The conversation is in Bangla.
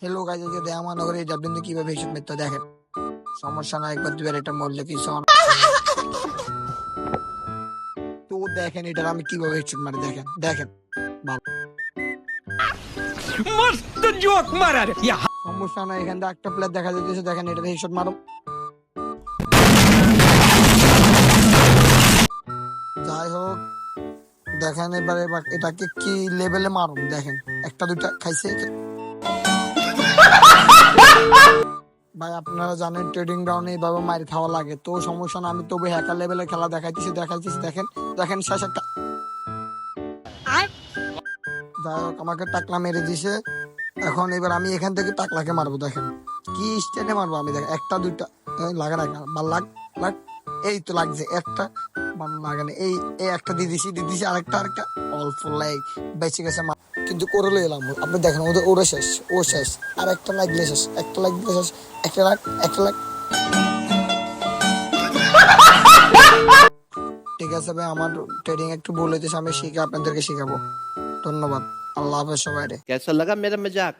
হেলো গাইজ, আজকে দেখা মনে করে এই জাবলিন দিয়ে কিভাবে হিসেব মিথ্যা দেখেন। সমস্যা না, একবার দুবার এটা মরলে কিছু হবে না। তো দেখেন এটার আমি কিভাবে হিসেব মারি, দেখেন দেখেন বাবা। मस्त जोक मारा रे या সমস্যা না, এখান থেকে একটা প্লেয়ার দেখা যাচ্ছে, দেখেন এটার হিসেব মারো। যাই হোক, দেখেন এবার এবার এটাকে কি লেভেলে মারুন, দেখেন একটা দুইটা খাইছে। ভাই আপনারা জানেন ট্রেডিং গ্রাউন্ডে এইভাবে মার খাওয়া লাগে, তো সমস্যা না, আমি তবু হ্যাকার লেভেলে খেলা দেখাইতেছি। দেখেন দেখেন শেষ একটা। যাই হোক, আমাকে টাকলা মেরে দিছে। এখন এবার আমি এখান থেকে টাকলাকে মারবো, দেখেন কি স্টেনে মারবো আমি। দেখেন একটা দুইটা লাগা রাখা বা লাগ এই তো লাগছে একটা, লাগানে এই এই একটা দিয়ে দিছি আরেকটা অল্প লাগ বেঁচে গেছে। কিন্তু করে এলাম, আপনি দেখেন ওদের ওরা শেষ, ও শেষ, আর একটা লাগলে শেষ, একটা লাগলে শেষ, একটা লাখ। ঠিক আছে ভাই, আমার ট্রেডিং একটু বলে দিয়েছে, আমি শিখে আপনাদেরকে শিখাবো। ধন্যবাদ, আল্লাহ হাফেজ সবাই। कैसा लगा मेरा मजाक?